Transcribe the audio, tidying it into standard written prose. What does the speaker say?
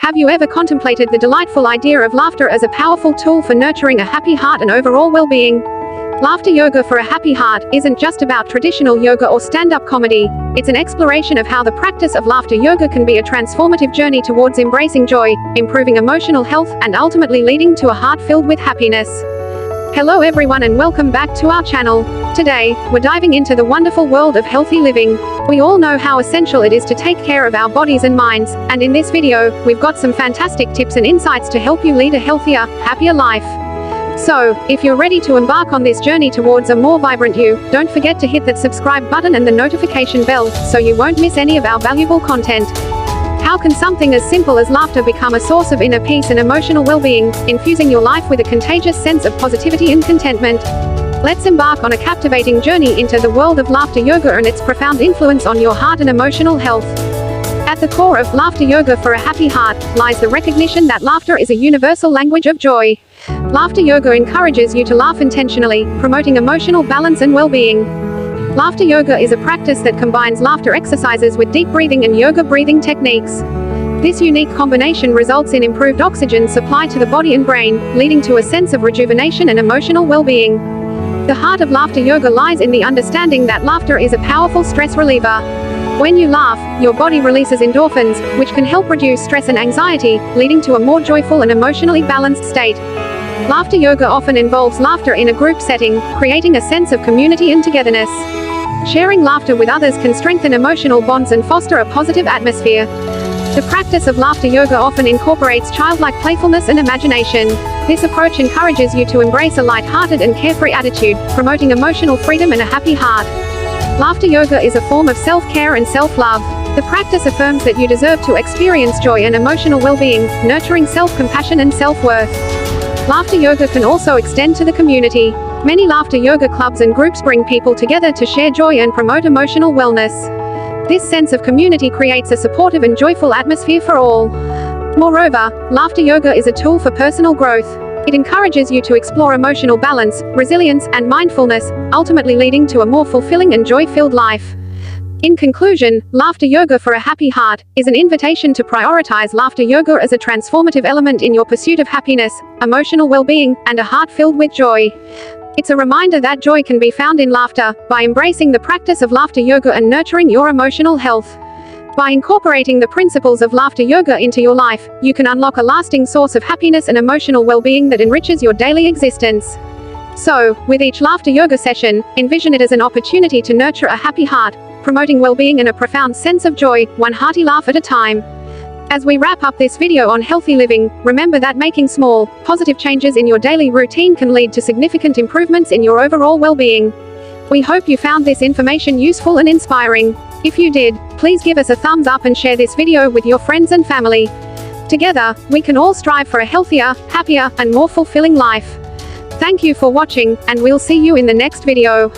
Have you ever contemplated the delightful idea of laughter as a powerful tool for nurturing a happy heart and overall well-being? Laughter yoga for a happy heart isn't just about traditional yoga or stand-up comedy. It's an exploration of how the practice of laughter yoga can be a transformative journey towards embracing joy, improving emotional health, and ultimately leading to a heart filled with happiness. Hello everyone and welcome back to our channel. Today, we're diving into the wonderful world of healthy living. We all know how essential it is to take care of our bodies and minds, and in this video, we've got some fantastic tips and insights to help you lead a healthier, happier life. So, if you're ready to embark on this journey towards a more vibrant you, don't forget to hit that subscribe button and the notification bell, so you won't miss any of our valuable content. How can something as simple as laughter become a source of inner peace and emotional well-being, infusing your life with a contagious sense of positivity and contentment? Let's embark on a captivating journey into the world of laughter yoga and its profound influence on your heart and emotional health. At the core of laughter yoga for a happy heart lies the recognition that laughter is a universal language of joy. Laughter yoga encourages you to laugh intentionally, promoting emotional balance and well-being. Laughter yoga is a practice that combines laughter exercises with deep breathing and yoga breathing techniques. This unique combination results in improved oxygen supply to the body and brain, leading to a sense of rejuvenation and emotional well-being. The heart of laughter yoga lies in the understanding that laughter is a powerful stress reliever. When you laugh, your body releases endorphins, which can help reduce stress and anxiety, leading to a more joyful and emotionally balanced state. Laughter yoga often involves laughter in a group setting, creating a sense of community and togetherness. Sharing laughter with others can strengthen emotional bonds and foster a positive atmosphere. The practice of laughter yoga often incorporates childlike playfulness and imagination. This approach encourages you to embrace a light-hearted and carefree attitude, promoting emotional freedom and a happy heart. Laughter yoga is a form of self-care and self-love. The practice affirms that you deserve to experience joy and emotional well-being, nurturing self-compassion and self-worth. Laughter yoga can also extend to the community. Many laughter yoga clubs and groups bring people together to share joy and promote emotional wellness. This sense of community creates a supportive and joyful atmosphere for all. Moreover, laughter yoga is a tool for personal growth. It encourages you to explore emotional balance, resilience, and mindfulness, ultimately leading to a more fulfilling and joy-filled life. In conclusion, laughter yoga for a happy heart is an invitation to prioritize laughter yoga as a transformative element in your pursuit of happiness, emotional well-being, and a heart filled with joy. It's a reminder that joy can be found in laughter. By embracing the practice of laughter yoga and nurturing your emotional health. By incorporating the principles of laughter yoga into your life, you can unlock a lasting source of happiness and emotional well-being that enriches your daily existence. So, with each laughter yoga session, envision it as an opportunity to nurture a happy heart, promoting well-being and a profound sense of joy, one hearty laugh at a time. As we wrap up this video on healthy living, remember that making small, positive changes in your daily routine can lead to significant improvements in your overall well-being. We hope you found this information useful and inspiring. If you did, please give us a thumbs up and share this video with your friends and family. Together, we can all strive for a healthier, happier, and more fulfilling life. Thank you for watching, and we'll see you in the next video.